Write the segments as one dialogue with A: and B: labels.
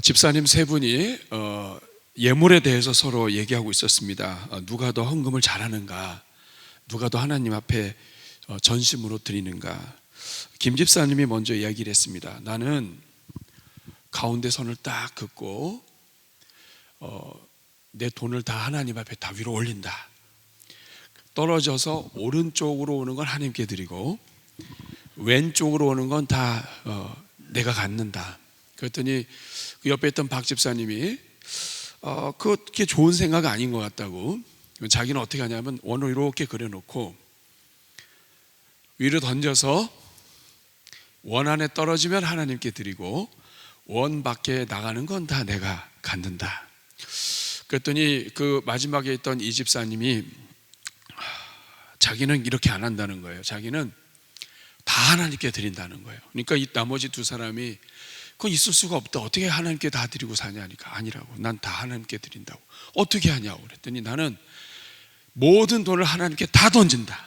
A: 집사님 세 분이 예물에 대해서 서로 얘기하고 있었습니다. 누가 더 헌금을 잘하는가, 누가 더 하나님 앞에 전심으로 드리는가. 김 집사님이 먼저 이야기를 했습니다. 나는 가운데 선을 딱 긋고 내 돈을 다 하나님 앞에 다 위로 올린다. 떨어져서 오른쪽으로 오는 건 하나님께 드리고 왼쪽으로 오는 건 다 내가 갖는다. 그랬더니 그 옆에 있던 박 집사님이 그게 좋은 생각 아닌 것 같다고. 자기는 어떻게 하냐면 원을 이렇게 그려놓고 위로 던져서 원 안에 떨어지면 하나님께 드리고 원 밖에 나가는 건 다 내가 갖는다. 그랬더니 그 마지막에 있던 이 집사님이 자기는 이렇게 안 한다는 거예요. 자기는 다 하나님께 드린다는 거예요. 그러니까 이 나머지 두 사람이 그건 있을 수가 없다. 어떻게 하나님께 다 드리고 사냐니까 아니라고. 난 다 하나님께 드린다고. 어떻게 하냐고 그랬더니 나는 모든 돈을 하나님께 다 던진다.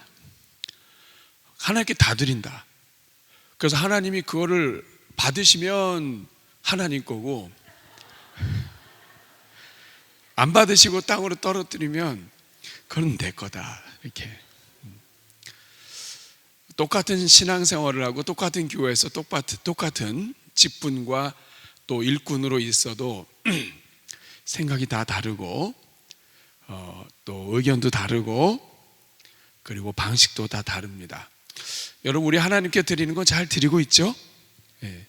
A: 하나님께 다 드린다. 그래서 하나님이 그거를 받으시면 하나님 거고 안 받으시고 땅으로 떨어뜨리면 그건 내 거다. 이렇게. 똑같은 신앙생활을 하고 똑같은 교회에서 똑같은 직분과 또 일꾼으로 있어도 생각이 다 다르고 또 의견도 다르고 그리고 방식도 다 다릅니다. 여러분, 우리 하나님께 드리는 건 잘 드리고 있죠? 예.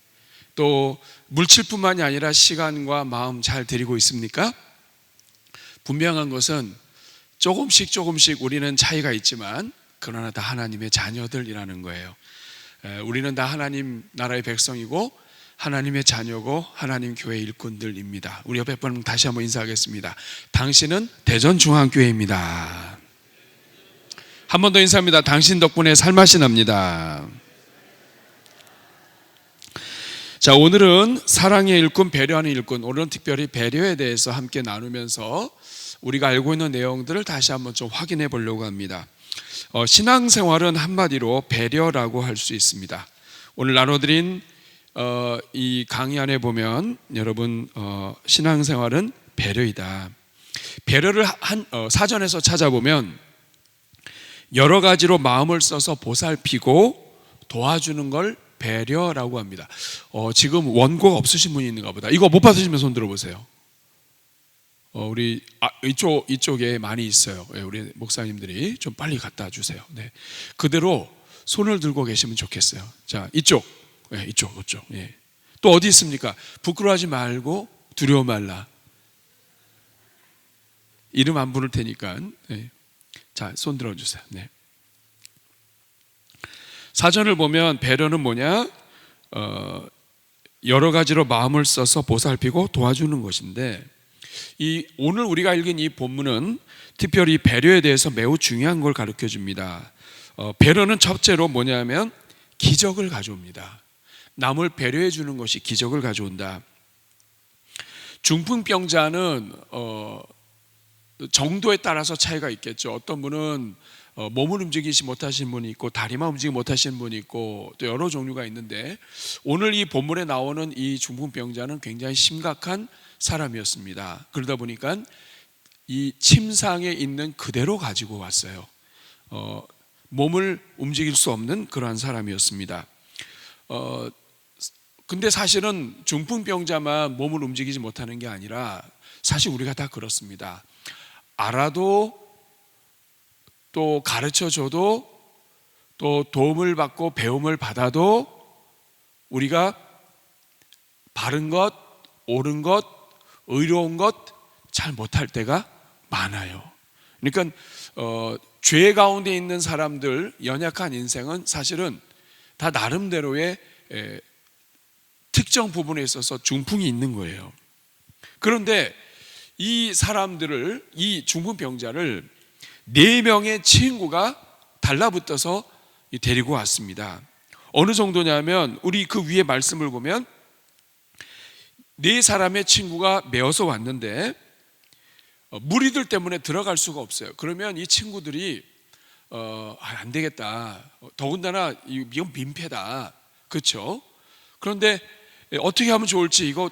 A: 또 물질뿐만이 아니라 시간과 마음 잘 드리고 있습니까? 분명한 것은 조금씩 우리는 차이가 있지만 그러나 다 하나님의 자녀들이라는 거예요. 우리는 다 하나님 나라의 백성이고 하나님의 자녀고 하나님 교회 일꾼들입니다. 우리 옆에 분 다시 한번 인사하겠습니다. 당신은 대전중앙교회입니다. 한 번 더 인사합니다. 당신 덕분에 살맛이 납니다. 자, 오늘은 사랑의 일꾼, 배려하는 일꾼, 오늘은 특별히 배려에 대해서 함께 나누면서 우리가 알고 있는 내용들을 다시 한번 좀 확인해 보려고 합니다. 신앙생활은 한마디로 배려라고 할 수 있습니다. 오늘 나눠드린 이 강의 안에 보면 여러분 신앙생활은 배려이다. 배려를 사전에서 찾아보면 여러 가지로 마음을 써서 보살피고 도와주는 걸 배려라고 합니다. 지금 원고가 없으신 분이 있는가 보다. 이거 못 받으시면 손 들어보세요. 우리 이쪽에 많이 있어요. 우리 목사님들이 좀 빨리 갖다 주세요. 네. 그대로 손을 들고 계시면 좋겠어요. 자, 이쪽. 이쪽. 예. 또 어디 있습니까? 부끄러워하지 말고 두려워 말라. 이름 안 부를 테니까. 네. 자, 손 들어주세요. 네. 사전을 보면 배려는 뭐냐? 여러 가지로 마음을 써서 보살피고 도와주는 것인데 오늘 우리가 읽은 이 본문은 특별히 배려에 대해서 매우 중요한 걸 가르쳐 줍니다. 배려는 첫째로 뭐냐면 기적을 가져옵니다. 남을 배려해 주는 것이 기적을 가져온다. 중풍병자는 정도에 따라서 차이가 있겠죠. 어떤 분은 몸을 움직이지 못하시는 분이 있고 다리만 움직이지 못하시는 분이 있고 또 여러 종류가 있는데 오늘 이 본문에 나오는 이 중풍병자는 굉장히 심각한 사람이었습니다. 그러다 보니까 이 침상에 있는 그대로 가지고 왔어요. 몸을 움직일 수 없는 그러한 사람이었습니다. 근데 사실은 중풍병자만 몸을 움직이지 못하는 게 아니라 사실 우리가 다 그렇습니다. 알아도 또 가르쳐줘도 또 도움을 받고 배움을 받아도 우리가 바른 것, 옳은 것, 의로운 것 잘 못할 때가 많아요. 그러니까 죄 가운데 있는 사람들, 연약한 인생은 사실은 다 나름대로의 특정 부분에 있어서 중풍이 있는 거예요. 그런데 이 사람들을, 이 중풍병자를 4명의 친구가 달라붙어서 데리고 왔습니다. 어느 정도냐면 우리 그 위에 말씀을 보면 4사람의 친구가 메어서 왔는데 무리들 때문에 들어갈 수가 없어요. 그러면 이 친구들이 안 되겠다. 더군다나 이건 민폐다. 그렇죠? 그런데 어떻게 하면 좋을지 이거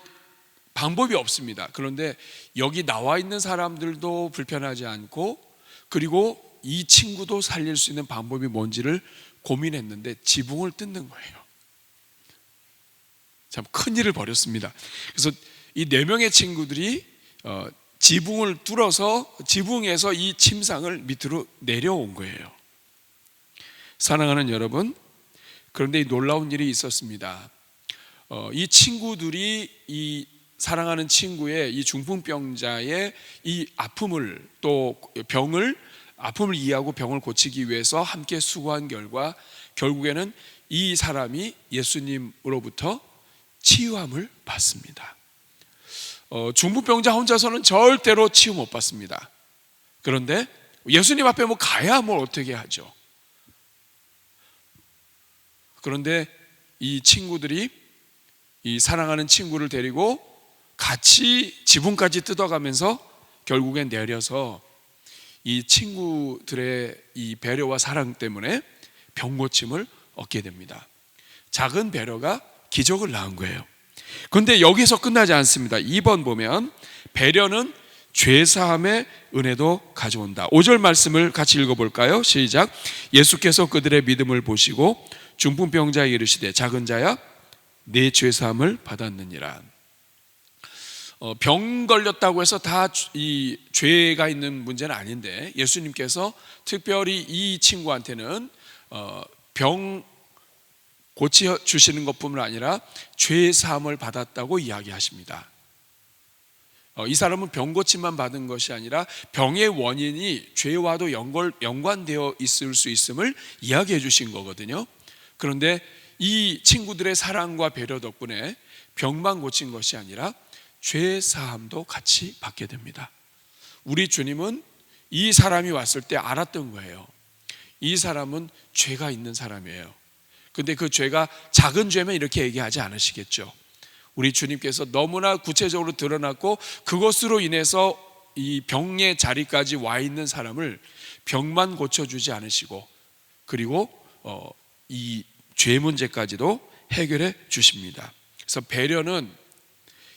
A: 방법이 없습니다. 그런데 여기 나와 있는 사람들도 불편하지 않고, 그리고 이 친구도 살릴 수 있는 방법이 뭔지를 고민했는데 지붕을 뜯는 거예요. 참 큰일을 벌였습니다. 그래서 이 4명의 친구들이 지붕을 뚫어서 지붕에서 이 침상을 밑으로 내려온 거예요. 사랑하는 여러분, 그런데 이 놀라운 일이 있었습니다. 이 친구들이 이 사랑하는 친구의 이 중풍병자의 이 아픔을, 또 아픔을 이해하고 병을 고치기 위해서 함께 수고한 결과 결국에는 이 사람이 예수님으로부터 치유함을 받습니다. 중풍병자 혼자서는 절대로 치유 못 받습니다. 그런데 예수님 앞에 가야 어떻게 하죠. 그런데 이 친구들이 이 사랑하는 친구를 데리고 같이 지붕까지 뜯어가면서 결국엔 내려서 이 친구들의 이 배려와 사랑 때문에 병 고침을 얻게 됩니다. 작은 배려가 기적을 낳은 거예요. 그런데 여기서 끝나지 않습니다. 2번 보면 배려는 죄사함의 은혜도 가져온다. 5절 말씀을 같이 읽어볼까요? 시작. 예수께서 그들의 믿음을 보시고 중풍병자에 이르시되 작은 자야 내 죄사함을 받았느니라. 병 걸렸다고 해서 다 이 죄가 있는 문제는 아닌데, 예수님께서 특별히 이 친구한테는 병 고쳐주시는 것뿐만 아니라 죄 사함을 받았다고 이야기하십니다. 이 사람은 병 고침만 받은 것이 아니라 병의 원인이 죄와도 연관되어 있을 수 있음을 이야기해 주신 거거든요. 그런데 이 친구들의 사랑과 배려 덕분에 병만 고친 것이 아니라 죄 사함도 같이 받게 됩니다. 우리 주님은 이 사람이 왔을 때 알았던 거예요. 이 사람은 죄가 있는 사람이에요. 근데 그 죄가 작은 죄면 이렇게 얘기하지 않으시겠죠. 우리 주님께서 너무나 구체적으로 드러났고 그것으로 인해서 이 병의 자리까지 와 있는 사람을 병만 고쳐주지 않으시고, 그리고 이 죄 문제까지도 해결해 주십니다. 그래서 배려는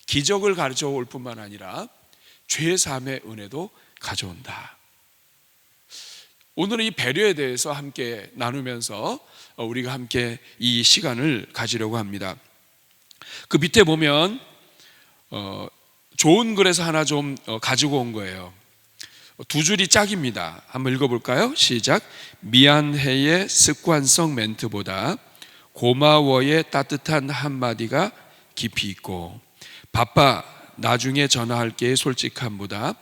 A: 기적을 가르쳐 올 뿐만 아니라 죄 사함의 은혜도 가져온다. 오늘은 이 배려에 대해서 함께 나누면서 우리가 함께 이 시간을 가지려고 합니다. 그 밑에 보면 좋은 글에서 하나 좀 가지고 온 거예요. 2줄이 짝입니다. 한번 읽어볼까요? 시작. 미안해의 습관성 멘트보다 고마워의 따뜻한 한마디가 깊이 있고, 바빠 나중에 전화할게의 솔직함보다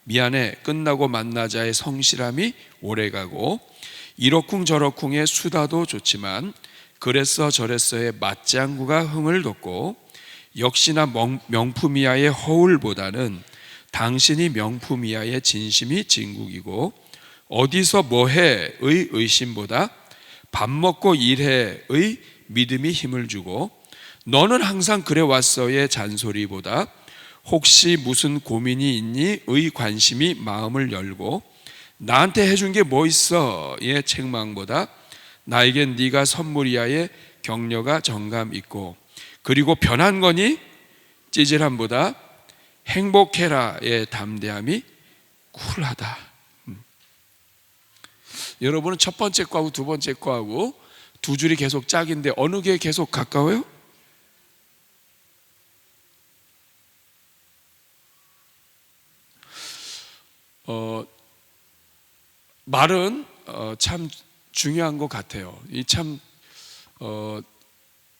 A: 미안해 끝나고 만나자의 성실함이 오래가고, 이러쿵저러쿵의 수다도 좋지만 그랬어 저랬어의 맞장구가 흥을 돋고, 역시나 명품이야의 허울보다는 당신이 명품이야의 진심이 진국이고, 어디서 뭐해의 의심보다 밥 먹고 일해의 믿음이 힘을 주고, 너는 항상 그래왔어의 잔소리보다 혹시 무슨 고민이 있니 의 관심이 마음을 열고, 나한테 해준 게 뭐 있어 의 책망보다 나에겐 네가 선물이야의 격려가 정감 있고, 그리고 변한 거니 찌질함보다 행복해라의 담대함이 쿨하다. 여러분은 첫 번째 거하고 두 번째 거하고 2줄이 계속 짝인데 어느 게 계속 가까워요? 말은 참 중요한 것 같아요. 이 참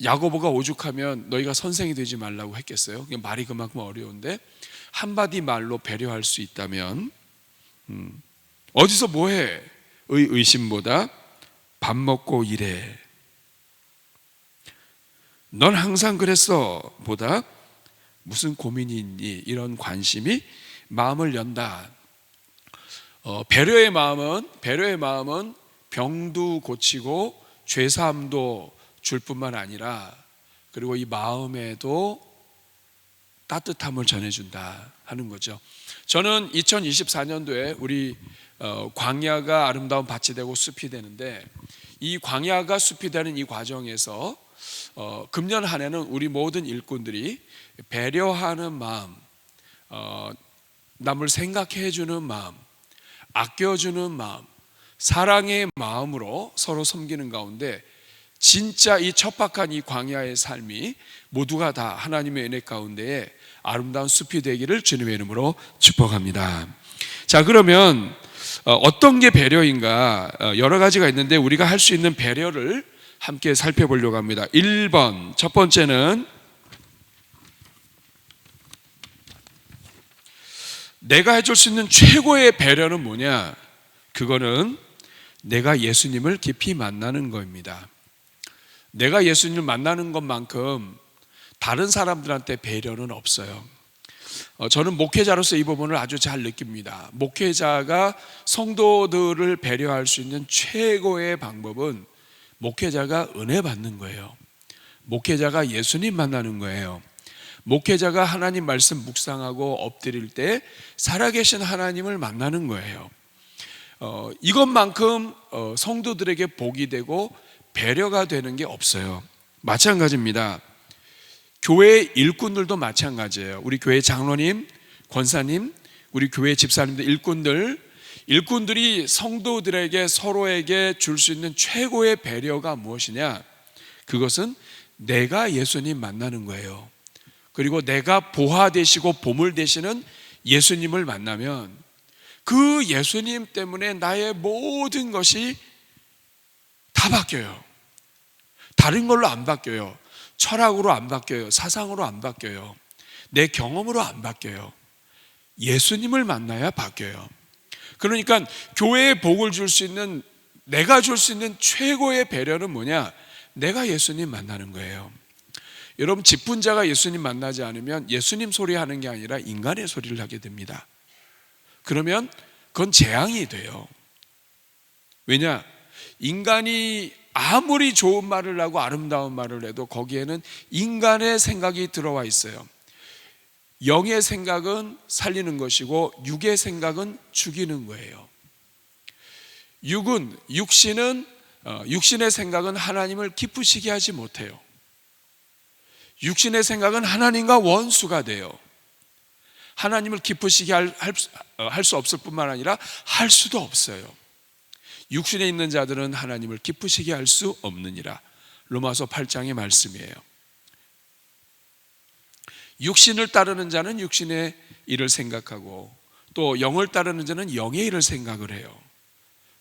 A: 야고보가 오죽하면 너희가 선생이 되지 말라고 했겠어요? 말이 그만큼 어려운데 한마디 말로 배려할 수 있다면, 어디서 뭐해? 의심보다 밥 먹고 일해. 넌 항상 그랬어 보다 무슨 고민이 있니? 이런 관심이 마음을 연다. 배려의 마음은 병도 고치고 죄사함도 줄 뿐만 아니라, 그리고 이 마음에도 따뜻함을 전해준다 하는 거죠. 저는 2024년도에 우리 광야가 아름다운 밭이 되고 숲이 되는데, 이 광야가 숲이 되는 이 과정에서 금년 한 해는 우리 모든 일꾼들이 배려하는 마음, 남을 생각해 주는 마음, 아껴주는 마음, 사랑의 마음으로 서로 섬기는 가운데 진짜 이 척박한 이 광야의 삶이 모두가 다 하나님의 은혜 가운데에 아름다운 숲이 되기를 주님의 이름으로 축복합니다. 자, 그러면 어떤 게 배려인가? 여러 가지가 있는데 우리가 할 수 있는 배려를 함께 살펴보려고 합니다. 1번, 첫 번째는 내가 해줄 수 있는 최고의 배려는 뭐냐? 그거는 내가 예수님을 깊이 만나는 겁니다. 내가 예수님을 만나는 것만큼 다른 사람들한테 배려는 없어요. 저는 목회자로서 이 부분을 아주 잘 느낍니다. 목회자가 성도들을 배려할 수 있는 최고의 방법은 목회자가 은혜 받는 거예요. 목회자가 예수님 만나는 거예요. 목회자가 하나님 말씀 묵상하고 엎드릴 때 살아계신 하나님을 만나는 거예요. 이것만큼 성도들에게 복이 되고 배려가 되는 게 없어요. 마찬가지입니다. 교회 일꾼들도 마찬가지예요. 우리 교회 장로님, 권사님, 우리 교회 집사님들, 일꾼들이 성도들에게 서로에게 줄 수 있는 최고의 배려가 무엇이냐? 그것은 내가 예수님 만나는 거예요. 그리고 내가 보화 되시고 보물 되시는 예수님을 만나면 그 예수님 때문에 나의 모든 것이 다 바뀌어요. 다른 걸로 안 바뀌어요. 철학으로 안 바뀌어요. 사상으로 안 바뀌어요. 내 경험으로 안 바뀌어요. 예수님을 만나야 바뀌어요. 그러니까 교회에 복을 줄 수 있는, 내가 줄 수 있는 최고의 배려는 뭐냐? 내가 예수님 만나는 거예요. 여러분, 직분자가 예수님 만나지 않으면 예수님 소리 하는 게 아니라 인간의 소리를 하게 됩니다. 그러면 그건 재앙이 돼요. 왜냐? 인간이 아무리 좋은 말을 하고 아름다운 말을 해도 거기에는 인간의 생각이 들어와 있어요. 영의 생각은 살리는 것이고 육의 생각은 죽이는 거예요. 육신의 생각은 하나님을 기쁘시게 하지 못해요. 육신의 생각은 하나님과 원수가 돼요. 하나님을 기쁘시게 할 수 없을 뿐만 아니라 할 수도 없어요. 육신에 있는 자들은 하나님을 기쁘시게 할 수 없느니라. 로마서 8장의 말씀이에요. 육신을 따르는 자는 육신의 일을 생각하고 또 영을 따르는 자는 영의 일을 생각을 해요.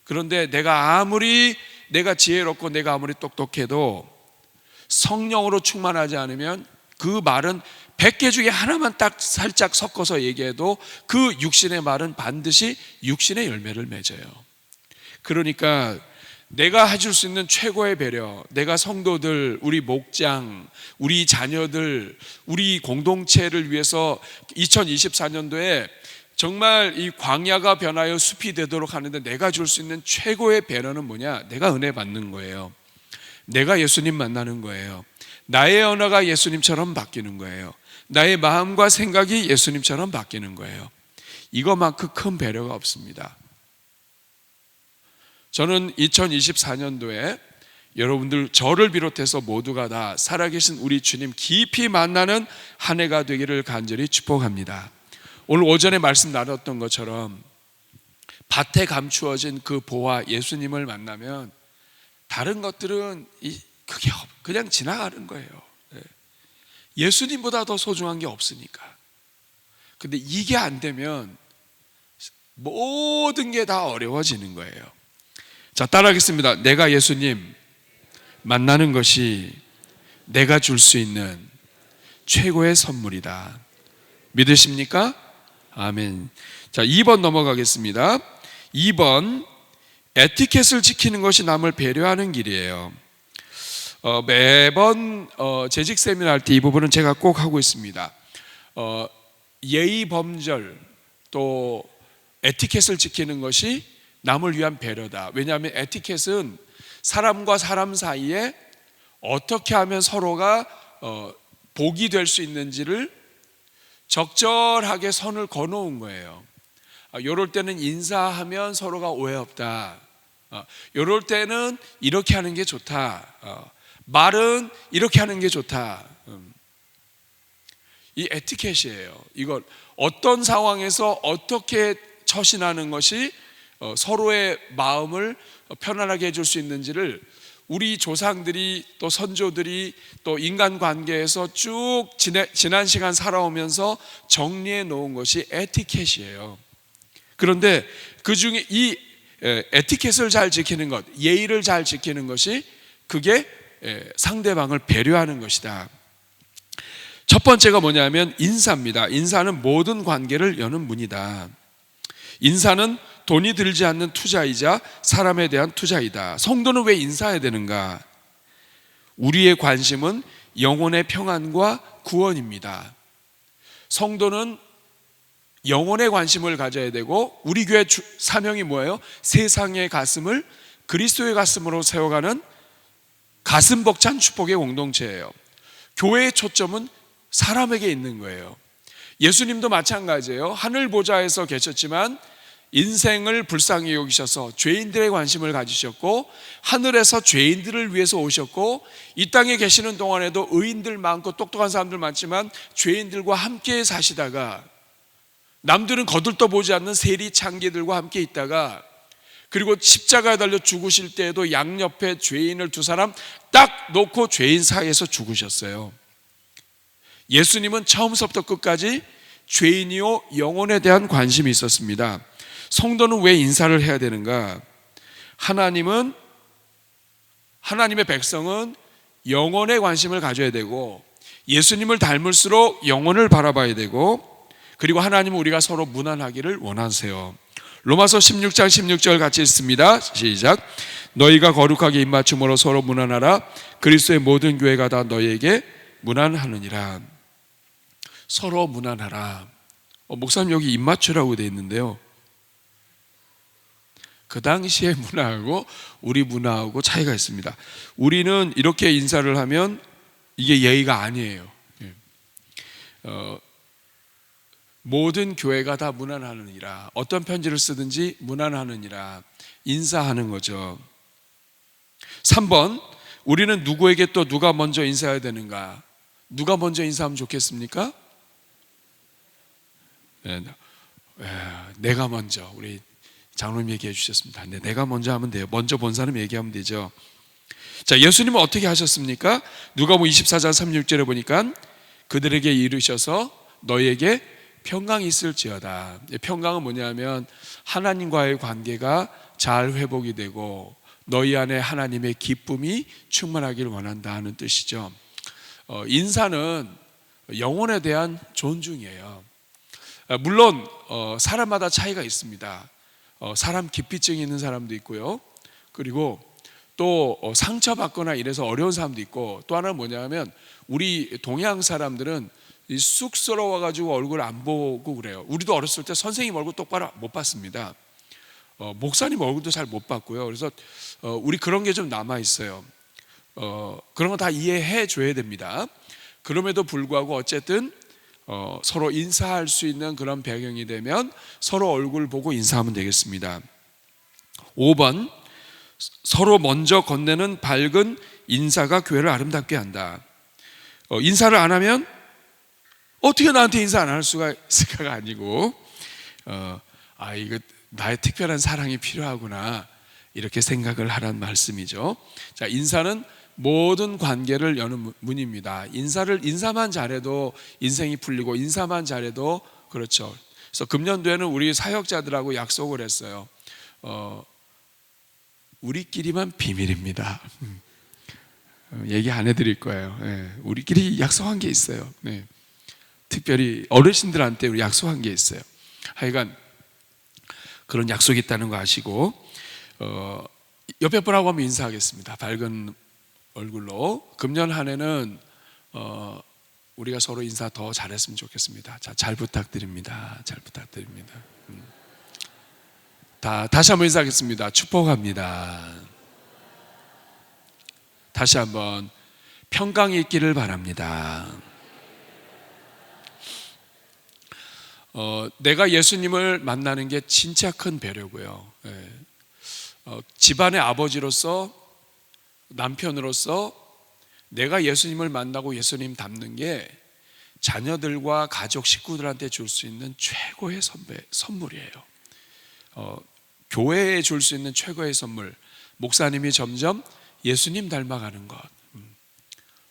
A: 그런데 내가 지혜롭고 내가 아무리 똑똑해도 성령으로 충만하지 않으면 그 말은 100개 중에 하나만 딱 살짝 섞어서 얘기해도 그 육신의 말은 반드시 육신의 열매를 맺어요. 그러니까 내가 해줄 수 있는 최고의 배려, 내가 성도들, 우리 목장, 우리 자녀들, 우리 공동체를 위해서 2024년도에 정말 이 광야가 변하여 숲이 되도록 하는데 내가 줄 수 있는 최고의 배려는 뭐냐? 내가 은혜 받는 거예요. 내가 예수님 만나는 거예요. 나의 언어가 예수님처럼 바뀌는 거예요. 나의 마음과 생각이 예수님처럼 바뀌는 거예요. 이것만큼 큰 배려가 없습니다. 저는 2024년도에 여러분들 저를 비롯해서 모두가 다 살아계신 우리 주님 깊이 만나는 한 해가 되기를 간절히 축복합니다. 오늘 오전에 말씀 나눴던 것처럼 밭에 감추어진 그 보화 예수님을 만나면 다른 것들은 그게 그냥 지나가는 거예요. 예수님보다 더 소중한 게 없으니까. 근데 이게 안 되면 모든 게 다 어려워지는 거예요. 자, 따라하겠습니다. 내가 예수님 만나는 것이 내가 줄 수 있는 최고의 선물이다. 믿으십니까? 아멘. 자, 2번 넘어가겠습니다. 2번, 에티켓을 지키는 것이 남을 배려하는 길이에요. 매번 재직 세미나 할 때 이 부분은 제가 꼭 하고 있습니다. 예의 범절 또 에티켓을 지키는 것이 남을 위한 배려다. 왜냐하면 에티켓은 사람과 사람 사이에 어떻게 하면 서로가 복이 될 수 있는지를 적절하게 선을 거놓은 거예요. 이럴 때는 인사하면 서로가 오해 없다. 이럴 때는 이렇게 하는 게 좋다. 말은 이렇게 하는 게 좋다. 이 에티켓이에요. 이걸 어떤 상황에서 어떻게 처신하는 것이 서로의 마음을 편안하게 해줄 수 있는지를 우리 조상들이 또 선조들이 또 인간관계에서 쭉 지난 시간 살아오면서 정리해 놓은 것이 에티켓이에요. 그런데 그 중에 이 에티켓을 잘 지키는 것, 예의를 잘 지키는 것이 그게 상대방을 배려하는 것이다. 첫 번째가 뭐냐면 인사입니다. 인사는 모든 관계를 여는 문이다. 인사는 돈이 들지 않는 투자이자 사람에 대한 투자이다. 성도는 왜 인사해야 되는가? 우리의 관심은 영혼의 평안과 구원입니다. 성도는 영혼의 관심을 가져야 되고, 우리 교회 사명이 뭐예요? 세상의 가슴을 그리스도의 가슴으로 세워가는 가슴 벅찬 축복의 공동체예요. 교회의 초점은 사람에게 있는 거예요. 예수님도 마찬가지예요. 하늘 보좌에서 계셨지만 인생을 불쌍히 여기셔서 죄인들의 관심을 가지셨고, 하늘에서 죄인들을 위해서 오셨고, 이 땅에 계시는 동안에도 의인들 많고 똑똑한 사람들 많지만 죄인들과 함께 사시다가, 남들은 거들떠보지 않는 세리 창기들과 함께 있다가, 그리고 십자가에 달려 죽으실 때에도 양옆에 죄인을 두 사람 딱 놓고 죄인 사이에서 죽으셨어요. 예수님은 처음부터 끝까지 죄인이요 영혼에 대한 관심이 있었습니다. 성도는 왜 인사를 해야 되는가? 하나님의 백성은 영혼에 관심을 가져야 되고, 예수님을 닮을수록 영혼을 바라봐야 되고, 그리고 하나님은 우리가 서로 무난하기를 원하세요. 로마서 16장 16절 같이 읽습니다. 시작. 너희가 거룩하게 입맞춤으로 서로 무난하라. 그리스도의 모든 교회가 다 너희에게 무난하느니라. 서로 무난하라. 목사님 여기 입맞추라고 되어 있는데요, 그 당시의 문화하고 우리 문화하고 차이가 있습니다. 우리는 이렇게 인사를 하면 이게 예의가 아니에요. 모든 교회가 다 무난하느니라. 어떤 편지를 쓰든지 무난하느니라. 인사하는 거죠. 3번, 우리는 누구에게 또 누가 먼저 인사해야 되는가? 누가 먼저 인사하면 좋겠습니까? 내가 먼저, 우리 장로님 얘기해 주셨습니다. 네, 내가 먼저 하면 돼요. 먼저 본 사람 얘기하면 되죠. 자, 예수님은 어떻게 하셨습니까? 누가복음 24장 36절에 보니까 그들에게 이르셔서 너희에게 평강이 있을지어다. 평강은 뭐냐면 하나님과의 관계가 잘 회복이 되고 너희 안에 하나님의 기쁨이 충만하기를 원한다 하는 뜻이죠. 인사는 영혼에 대한 존중이에요. 물론 사람마다 차이가 있습니다. 사람 기피증이 있는 사람도 있고요. 그리고 또 상처받거나 이래서 어려운 사람도 있고, 또 하나는 뭐냐면 우리 동양 사람들은 쑥스러워가지고 얼굴 안 보고 그래요. 우리도 어렸을 때 선생님 얼굴 똑바로 못 봤습니다. 목사님 얼굴도 잘 못 봤고요. 그래서 우리 그런 게 좀 남아 있어요. 그런 거 다 이해해 줘야 됩니다. 그럼에도 불구하고 어쨌든 서로 인사할 수 있는 그런 배경이 되면 서로 얼굴 보고 인사하면 되겠습니다. 5번, 서로 먼저 건네는 밝은 인사가 교회를 아름답게 한다. 인사를 안 하면 어떻게 나한테 인사 안 할 수가 있을까가 아니고, 이거 나의 특별한 사랑이 필요하구나, 이렇게 생각을 하란 말씀이죠. 자, 인사는 모든 관계를 여는 문입니다. 인사만 잘해도 인생이 풀리고, 인사만 잘해도, 그렇죠. 그래서 금년도에는 우리 사역자들하고 약속을 했어요. 우리끼리만 비밀입니다. 얘기 안 해드릴 거예요. 네, 우리끼리 약속한 게 있어요. 네. 특별히 어르신들한테 우리 약속한 게 있어요. 하여간 그런 약속이 있다는 거 아시고, 옆에 분하고 한번 인사하겠습니다. 밝은 얼굴로. 금년 한 해는 우리가 서로 인사 더 잘했으면 좋겠습니다. 자, 잘 부탁드립니다. 잘 부탁드립니다. 다시 한번 인사하겠습니다. 축복합니다. 다시 한번 평강이 있기를 바랍니다. 내가 예수님을 만나는 게 진짜 큰 배려고요. 집안의 아버지로서, 남편으로서, 내가 예수님을 만나고 예수님 닮는 게 자녀들과 가족 식구들한테 줄 수 있는 최고의 선물이에요. 교회에 줄 수 있는 최고의 선물, 목사님이 점점 예수님 닮아가는 것,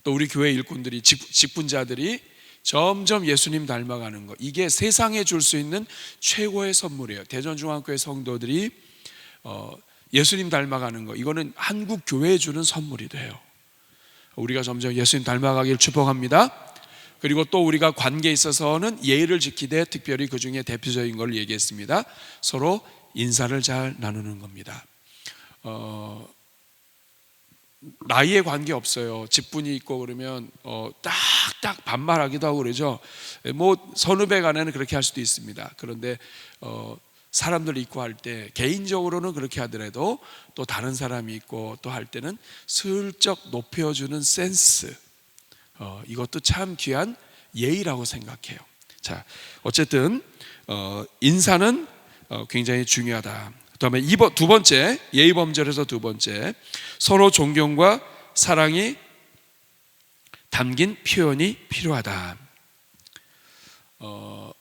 A: 또 우리 교회 일꾼들이 직분자들이 점점 예수님 닮아가는 것, 이게 세상에 줄 수 있는 최고의 선물이에요. 대전중앙교회 성도들이 예수님 닮아가는 것, 이거는 한국 교회에 주는 선물이 돼요. 우리가 점점 예수님 닮아가길 축복합니다. 그리고 또 우리가 관계에 있어서는 예의를 지키되, 특별히 그 중에 대표적인 걸 얘기했습니다. 서로 인사를 잘 나누는 겁니다. 나이에 관계 없어요. 직분이 있고 그러면 딱딱 반말하기도 하고 그러죠. 뭐 선후배 간에는 그렇게 할 수도 있습니다. 그런데 사람들 있고 할 때 개인적으로는 그렇게 하더라도 또 다른 사람이 있고 또 할 때는 슬쩍 높여주는 센스, 이것도 참 귀한 예의라고 생각해요. 자, 어쨌든 인사는 굉장히 중요하다. 그다음에 두 번째, 예의 범절에서 두 번째, 서로 존경과 사랑이 담긴 표현이 필요하다.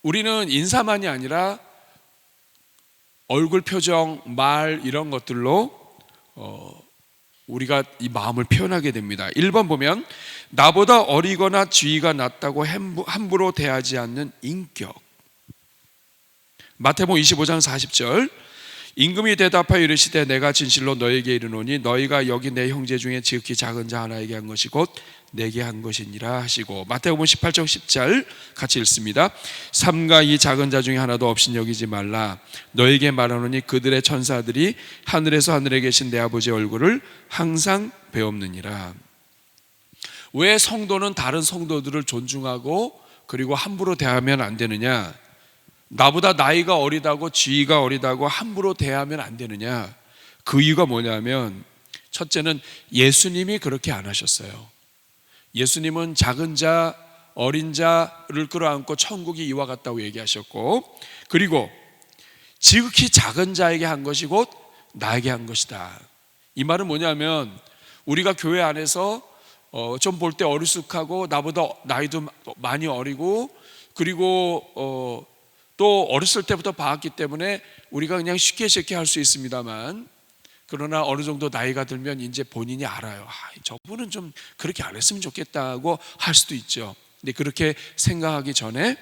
A: 우리는 인사만이 아니라 얼굴 표정, 말, 이런 것들로 우리가 이 마음을 표현하게 됩니다. 1번 보면 나보다 어리거나 지위가 낮다고 함부로 대하지 않는 인격. 마태복음 25장 40절, 임금이 대답하여 이르시되 내가 진실로 너에게 이르노니 너희가 여기 내 형제 중에 지극히 작은 자 하나에게 한 것이 곧 내게 한 것이니라 하시고, 마태복음 18장 10절 같이 읽습니다. 삼가 이 작은 자 중에 하나도 없인 여기지 말라. 너에게 말하노니 그들의 천사들이 하늘에서 하늘에 계신 내 아버지의 얼굴을 항상 배옵느니라. 왜 성도는 다른 성도들을 존중하고 그리고 함부로 대하면 안 되느냐? 나보다 나이가 어리다고 지위가 어리다고 함부로 대하면 안 되느냐? 그 이유가 뭐냐면, 첫째는 예수님이 그렇게 안 하셨어요. 예수님은 작은 자, 어린 자를 끌어안고 천국이 이와 같다고 얘기하셨고, 그리고 지극히 작은 자에게 한 것이 곧 나에게 한 것이다. 이 말은 뭐냐면, 우리가 교회 안에서 좀 볼 때 어리숙하고 나보다 나이도 많이 어리고, 그리고 또 어렸을 때부터 봐왔기 때문에 우리가 그냥 쉽게 할 수 있습니다만, 그러나 어느 정도 나이가 들면 이제 본인이 알아요. 저분은 좀 그렇게 안 했으면 좋겠다고 할 수도 있죠. 근데 그렇게 생각하기 전에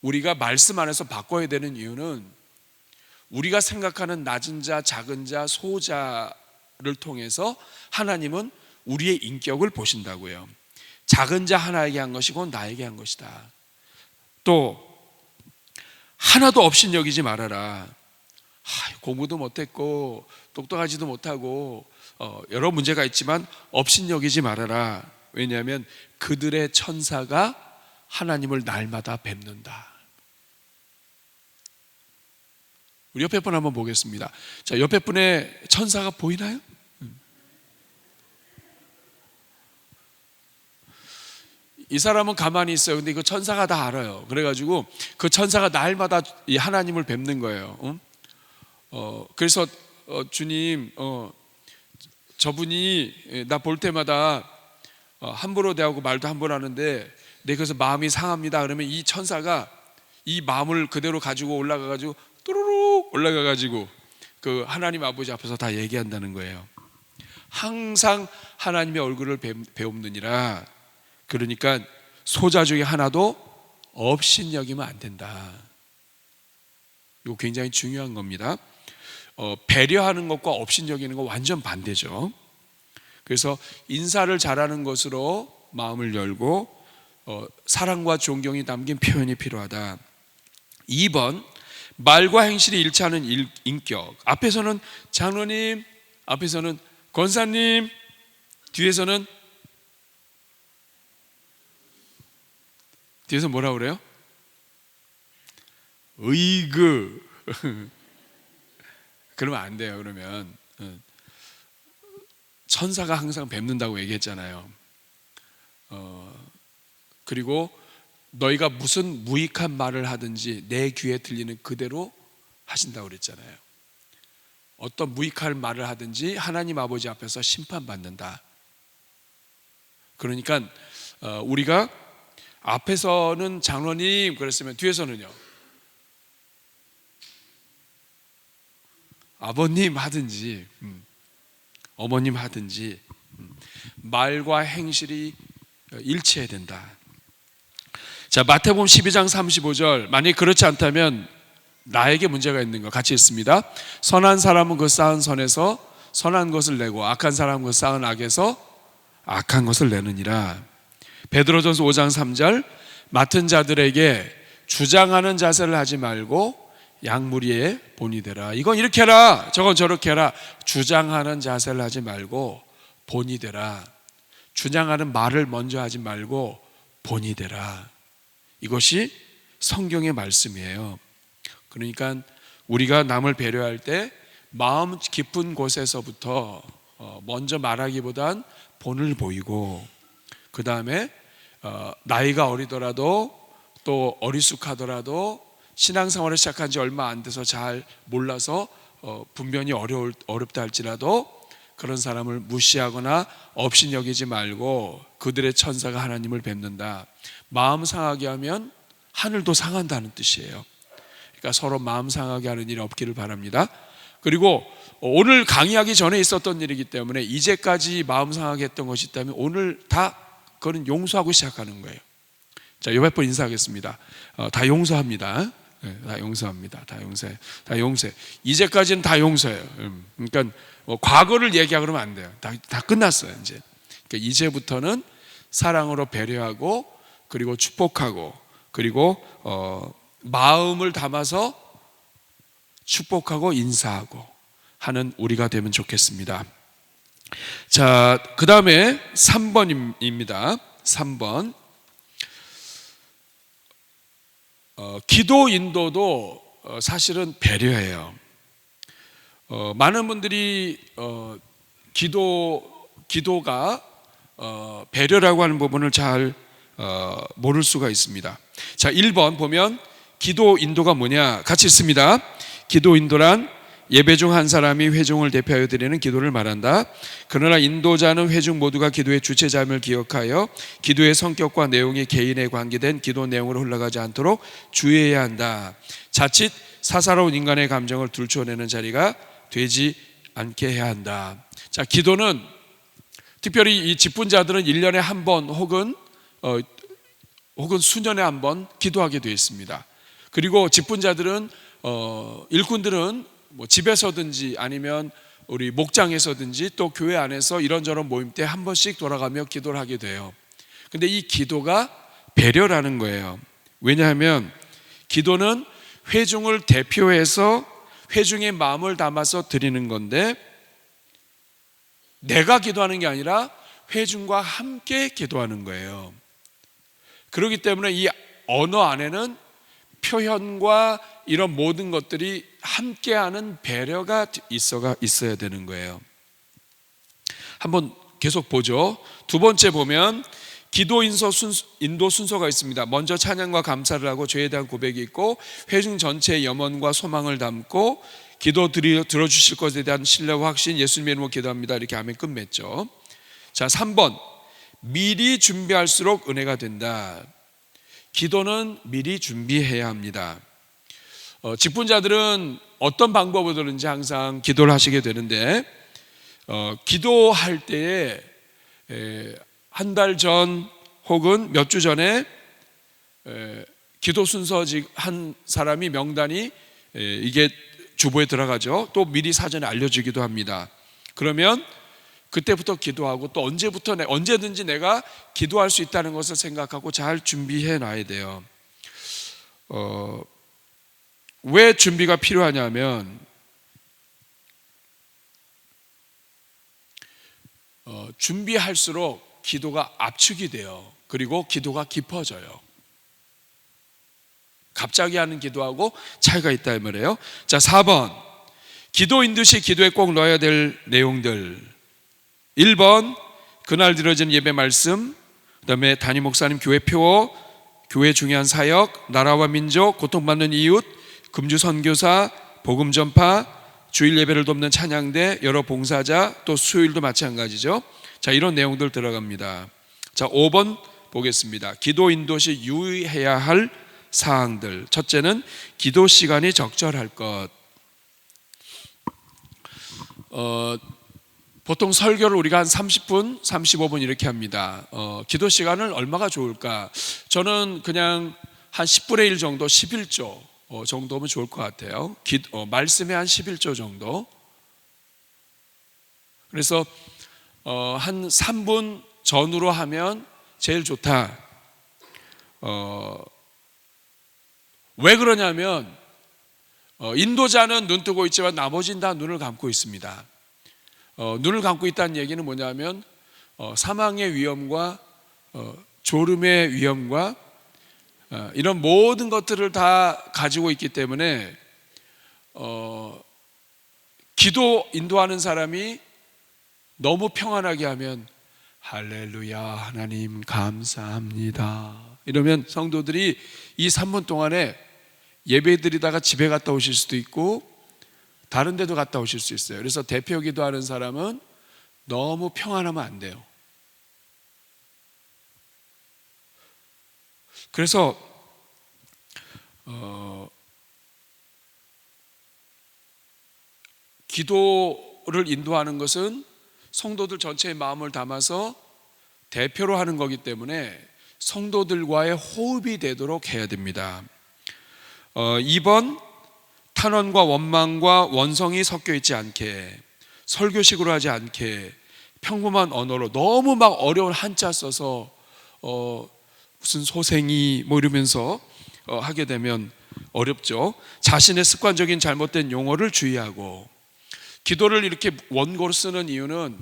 A: 우리가 말씀 안에서 바꿔야 되는 이유는, 우리가 생각하는 낮은 자, 작은 자, 소자를 통해서 하나님은 우리의 인격을 보신다고요. 작은 자 하나에게 한 것이 곧 나에게 한 것이다. 또 하나도 없인 여기지 말아라. 공부도 못했고 똑똑하지도 못하고 여러 문제가 있지만 없인 여기지 말아라. 왜냐하면 그들의 천사가 하나님을 날마다 뵙는다. 우리 옆에 분 한번 보겠습니다. 자, 옆에 분의 천사가 보이나요? 이 사람은 가만히 있어요. 근데 그 천사가 다 알아요. 그래가지고 그 천사가 날마다 이 하나님을 뵙는 거예요. 그래서 주님, 저분이 나 볼 때마다 함부로 대하고 말도 함부로 하는데 내 그래서 마음이 상합니다. 그러면 이 천사가 이 마음을 그대로 가지고 올라가가지고 뚜루룩 올라가가지고 그 하나님 아버지 앞에서 다 얘기한다는 거예요. 항상 하나님의 얼굴을 배웁느니라. 그러니까 소자 중에 하나도 없인 여기면 안 된다. 이거 굉장히 중요한 겁니다. 배려하는 것과 없인 여기는 거 완전 반대죠. 그래서 인사를 잘하는 것으로 마음을 열고 사랑과 존경이 담긴 표현이 필요하다. 2번, 말과 행실이 일치하는 인격. 앞에서는 장로님, 앞에서는 권사님, 뒤에서 뭐라 그래요? 으이그. 그러면 안 돼요. 그러면 천사가 항상 뵙는다고 얘기했잖아요. 그리고 너희가 무슨 무익한 말을 하든지 내 귀에 들리는 그대로 하신다고 그랬잖아요. 어떤 무익한 말을 하든지 하나님 아버지 앞에서 심판받는다. 그러니까 우리가 앞에서는 장로님 그랬으면 뒤에서는요 아버님 하든지 어머님 하든지 말과 행실이 일치해야 된다. 자, 마태복음 12장 35절. 만약에 그렇지 않다면 나에게 문제가 있는 거 같이 읽습니다. 선한 사람은 그 쌓은 선에서 선한 것을 내고 악한 사람은 그 쌓은 악에서 악한 것을 내느니라. 베드로전서 5장 3절. 맡은 자들에게 주장하는 자세를 하지 말고 양무리의 본이 되라. 이건 이렇게 해라, 저건 저렇게 해라. 주장하는 자세를 하지 말고 본이 되라. 주장하는 말을 먼저 하지 말고 본이 되라. 이것이 성경의 말씀이에요. 그러니까 우리가 남을 배려할 때 마음 깊은 곳에서부터 먼저 말하기보단 본을 보이고, 그 다음에 나이가 어리더라도 또 어리숙하더라도 신앙생활을 시작한 지 얼마 안 돼서 잘 몰라서 분별이 어렵다 할지라도 그런 사람을 무시하거나 업신여기지 말고 그들의 천사가 하나님을 뵙는다. 마음 상하게 하면 하늘도 상한다는 뜻이에요. 그러니까 서로 마음 상하게 하는 일이 없기를 바랍니다. 그리고 오늘 강의하기 전에 있었던 일이기 때문에 이제까지 마음 상하게 했던 것이 있다면 오늘 다 그거는 용서하고 시작하는 거예요. 자, 요 몇 번 인사하겠습니다. 다 용서합니다. 네, 다 용서합니다. 다 용서해. 다 용서해. 이제까지는 다 용서해요. 그러니까 과거를 얘기하고 그러면 안 돼요. 다 끝났어요. 이제. 그러니까 이제부터는 사랑으로 배려하고 그리고 축복하고 그리고 마음을 담아서 축복하고 인사하고 하는 우리가 되면 좋겠습니다. 자, 그 다음에 3번입니다. 3번. 기도 인도도 사실은 배려예요. 많은 분들이 기도가 배려라고 하는 부분을 잘 모를 수가 있습니다. 자, 1번 보면 기도 인도가 뭐냐? 같이 읽습니다. 기도 인도란 예배 중 한 사람이 회중을 대표하여 드리는 기도를 말한다. 그러나 인도자는 회중 모두가 기도의 주체자임을 기억하여 기도의 성격과 내용이 개인에 관계된 기도 내용으로 흘러가지 않도록 주의해야 한다. 자칫 사사로운 인간의 감정을 들춰내는 자리가 되지 않게 해야 한다. 자, 기도는 특별히 이 직분자들은 1년에 한 번 혹은 수년에 한 번 기도하게 되어 있습니다. 그리고 직분자들은 일꾼들은 뭐 집에서든지 아니면 우리 목장에서든지 또 교회 안에서 이런저런 모임 때 한 번씩 돌아가며 기도를 하게 돼요. 근데 이 기도가 배려라는 거예요. 왜냐하면 기도는 회중을 대표해서 회중의 마음을 담아서 드리는 건데 내가 기도하는 게 아니라 회중과 함께 기도하는 거예요. 그렇기 때문에 이 언어 안에는 표현과 이런 모든 것들이 함께하는 배려가 있어야 되는 거예요. 한번 계속 보죠. 두 번째 보면 기도 인도 순서가 있습니다. 먼저 찬양과 감사를 하고 죄에 대한 고백이 있고 회중 전체의 염원과 소망을 담고 기도 들어주실 것에 대한 신뢰와 확신, 예수님의 이름으로 기도합니다. 이렇게 하면 끝맺죠. 자, 3번 미리 준비할수록 은혜가 된다. 기도는 미리 준비해야 합니다. 직분자들은 어떤 방법으로든지 항상 기도를 하시게 되는데 기도할 때에 한 달 전 혹은 몇 주 전에 기도 순서직 한 사람이 명단이 이게 주보에 들어가죠. 또 미리 사전에 알려주기도 합니다. 그러면 그때부터 기도하고 또 언제든지 내가 기도할 수 있다는 것을 생각하고 잘 준비해 놔야 돼요. 왜 준비가 필요하냐면 준비할수록 기도가 압축이 돼요. 그리고 기도가 깊어져요. 갑자기 하는 기도하고 차이가 있다 이 말이에요. 자, 4번 기도 인도시 기도에 꼭 넣어야 될 내용들. 1번 그날 드려진 예배 말씀, 그 다음에 담임 목사님 교회 표어, 교회 중요한 사역, 나라와 민족, 고통받는 이웃, 금주 선교사, 복음 전파, 주일 예배를 돕는 찬양대, 여러 봉사자, 또 수요일도 마찬가지죠. 자, 이런 내용들 들어갑니다. 자, 5번 보겠습니다. 기도 인도 시 유의해야 할 사항들. 첫째는 기도 시간이 적절할 것. 보통 설교를 우리가 한 30분, 35분 이렇게 합니다. 기도 시간을 얼마가 좋을까? 저는 그냥 한 10분의 1 정도, 11조 정도면 좋을 것 같아요. 말씀에 한 11조 정도. 그래서 한 3분 전후로 하면 제일 좋다. 왜 그러냐면 인도자는 눈 뜨고 있지만 나머지는 다 눈을 감고 있습니다. 눈을 감고 있다는 얘기는 뭐냐면 사망의 위험과 졸음의 위험과 이런 모든 것들을 다 가지고 있기 때문에 기도 인도하는 사람이 너무 평안하게 하면 할렐루야 하나님 감사합니다 이러면 성도들이 이 3분 동안에 예배 드리다가 집에 갔다 오실 수도 있고 다른 데도 갔다 오실 수 있어요. 그래서 대표 기도하는 사람은 너무 평안하면 안 돼요. 그래서 기도를 인도하는 것은 성도들 전체의 마음을 담아서 대표로 하는 거기 때문에 성도들과의 호흡이 되도록 해야 됩니다. 2번 탄원과 원망과 원성이 섞여 있지 않게, 설교식으로 하지 않게 평범한 언어로, 너무 막 어려운 한자 써서 무슨 소생이 뭐 이러면서 하게 되면 어렵죠. 자신의 습관적인 잘못된 용어를 주의하고, 기도를 이렇게 원고로 쓰는 이유는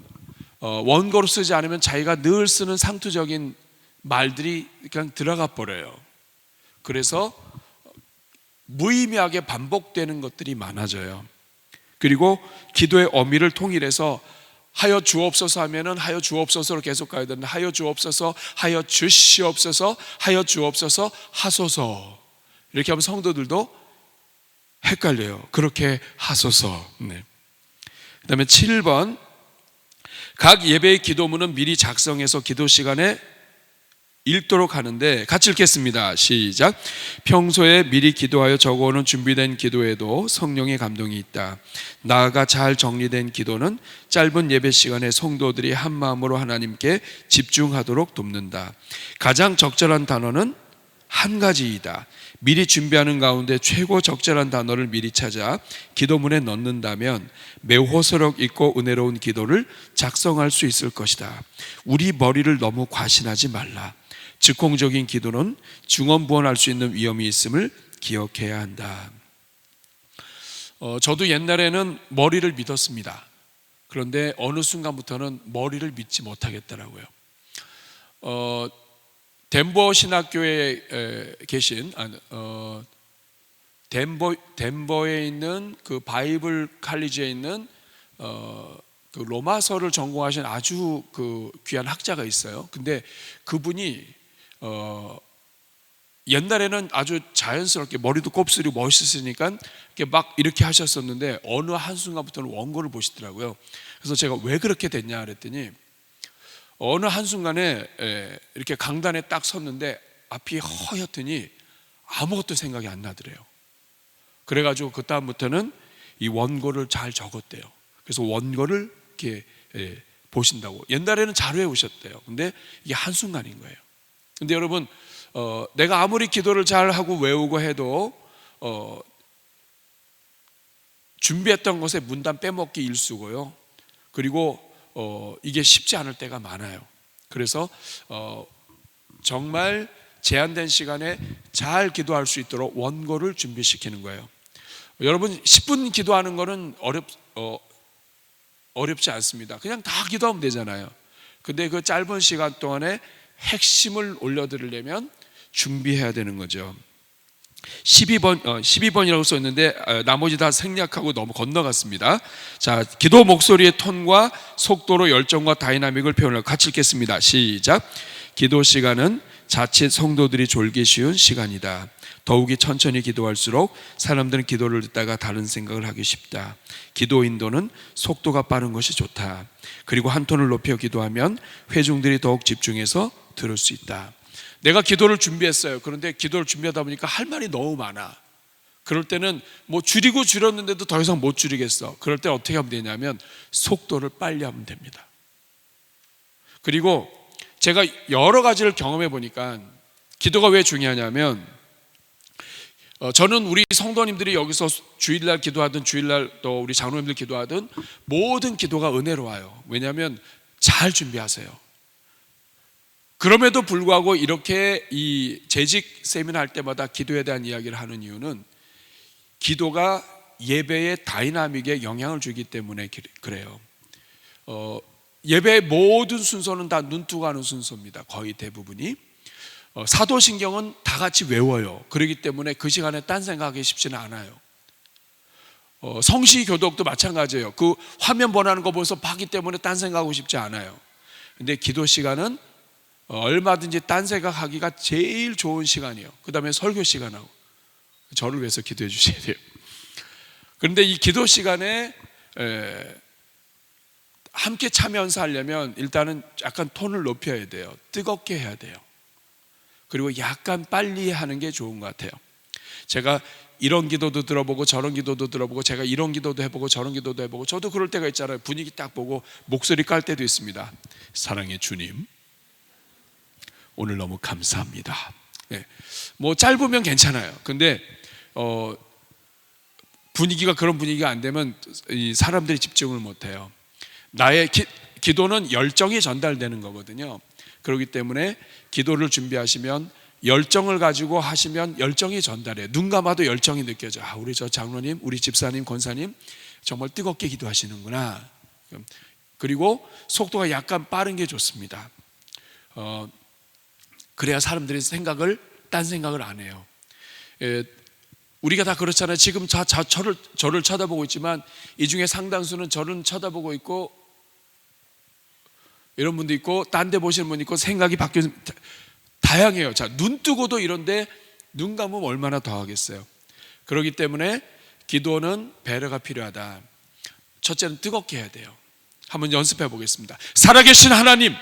A: 원고로 쓰지 않으면 자기가 늘 쓰는 상투적인 말들이 그냥 들어가 버려요. 그래서 무의미하게 반복되는 것들이 많아져요. 그리고 기도의 어미를 통일해서 하여 주옵소서 하면은 하여 주옵소서로 계속 가야 되는데 하여 주옵소서, 하여 주시옵소서, 하여 주옵소서, 하소서 이렇게 하면 성도들도 헷갈려요. 그렇게 하소서. 네. 그 다음에 7번 각 예배의 기도문은 미리 작성해서 기도 시간에 읽도록 하는데, 같이 읽겠습니다. 시작. 평소에 미리 기도하여 적어오는 준비된 기도에도 성령의 감동이 있다. 나아가 잘 정리된 기도는 짧은 예배 시간에 성도들이 한 마음으로 하나님께 집중하도록 돕는다. 가장 적절한 단어는 한 가지이다. 미리 준비하는 가운데 최고 적절한 단어를 미리 찾아 기도문에 넣는다면 매우 호소력 있고 은혜로운 기도를 작성할 수 있을 것이다. 우리 머리를 너무 과신하지 말라. 즉흥적인 기도는 중언부언할 수 있는 위험이 있음을 기억해야 한다. 저도 옛날에는 머리를 믿었습니다. 그런데 어느 순간부터는 머리를 믿지 못하겠더라고요. 덴버 신학교에 계신 덴버에 있는 그 바이블 칼리지에 있는 그 로마서를 전공하신 아주 그 귀한 학자가 있어요. 근데 그분이 옛날에는 아주 자연스럽게 머리도 곱슬이고 멋있으니까 이렇게 하셨었는데 어느 한순간부터는 원고를 보시더라고요. 그래서 제가 왜 그렇게 됐냐 그랬더니 어느 한순간에 이렇게 강단에 딱 섰는데 앞이 허옇더니 아무것도 생각이 안 나더래요. 그래가지고 그 다음부터는 이 원고를 잘 적었대요. 그래서 원고를 이렇게 보신다고. 옛날에는 잘 외우셨대요. 근데 이게 한순간인 거예요. 근데 여러분 내가 아무리 기도를 잘 하고 외우고 해도 준비했던 것에 문단 빼먹기 일쑤고요. 그리고 이게 쉽지 않을 때가 많아요. 그래서 정말 제한된 시간에 잘 기도할 수 있도록 원고를 준비시키는 거예요. 여러분 10분 기도하는 거는 어렵지 않습니다. 그냥 다 기도하면 되잖아요. 근데 그 짧은 시간 동안에 핵심을 올려드리려면 준비해야 되는 거죠. 12번이라고 써있는데 나머지 다 생략하고 너무 건너갔습니다. 자, 기도 목소리의 톤과 속도로 열정과 다이나믹을 표현하고 같이 읽겠습니다. 시작. 기도 시간은 자칫 성도들이 졸기 쉬운 시간이다. 더욱이 천천히 기도할수록 사람들은 기도를 듣다가 다른 생각을 하기 쉽다. 기도 인도는 속도가 빠른 것이 좋다. 그리고 한 톤을 높여 기도하면 회중들이 더욱 집중해서 들을 수 있다. 내가 기도를 준비했어요. 그런데 기도를 준비하다 보니까 할 말이 너무 많아. 그럴 때는 뭐 줄이고 줄였는데도 더 이상 못 줄이겠어. 그럴 때 어떻게 하면 되냐면 속도를 빨리 하면 됩니다. 그리고 제가 여러 가지를 경험해 보니까 기도가 왜 중요하냐면 저는 우리 성도님들이 여기서 주일날 기도하든 주일날 또 우리 장로님들 기도하든 모든 기도가 은혜로워요. 왜냐하면 잘 준비하세요. 그럼에도 불구하고 이렇게 이 재직 세미나 할 때마다 기도에 대한 이야기를 하는 이유는 기도가 예배의 다이나믹에 영향을 주기 때문에 그래요. 예배의 모든 순서는 다 눈뜨고 하는 순서입니다. 거의 대부분이. 사도신경은 다 같이 외워요. 그렇기 때문에 그 시간에 딴 생각하기 쉽지는 않아요. 성시 교독도 마찬가지예요. 그 화면 번하는 거 보면서 봤기 때문에 딴 생각하고 싶지 않아요. 근데 기도 시간은 얼마든지 딴 생각하기가 제일 좋은 시간이에요. 그 다음에 설교 시간하고 저를 위해서 기도해 주셔야 돼요. 그런데 이 기도 시간에 함께 참여해서 하려면 일단은 약간 톤을 높여야 돼요. 뜨겁게 해야 돼요. 그리고 약간 빨리 하는 게 좋은 것 같아요. 제가 이런 기도도 들어보고 저런 기도도 들어보고 제가 이런 기도도 해보고 저런 기도도 해보고 저도 그럴 때가 있잖아요. 분위기 딱 보고 목소리 깔 때도 있습니다. 사랑의 주님, 오늘 너무 감사합니다. 네. 뭐 짧으면 괜찮아요. 근데 분위기가 그런 분위기가 안 되면 이 사람들이 집중을 못 해요. 나의 기도는 열정이 전달되는 거거든요. 그렇기 때문에 기도를 준비하시면 열정을 가지고 하시면 열정이 전달해요. 눈 감아도 열정이 느껴져. 아, 우리 저 장로님, 우리 집사님, 권사님 정말 뜨겁게 기도하시는구나. 그리고 속도가 약간 빠른 게 좋습니다. 그래야 사람들이 딴 생각을 안 해요. 우리가 다 그렇잖아요. 지금 저를 쳐다보고 있지만 이 중에 상당수는 저를 쳐다보고 있고 이런 분도 있고 딴 데 보시는 분 있고 생각이 바뀌는 다양해요. 자, 눈 뜨고도 이런데 눈 감으면 얼마나 더 하겠어요. 그렇기 때문에 기도는 배려가 필요하다. 첫째는 뜨겁게 해야 돼요. 한번 연습해 보겠습니다. 살아계신 하나님.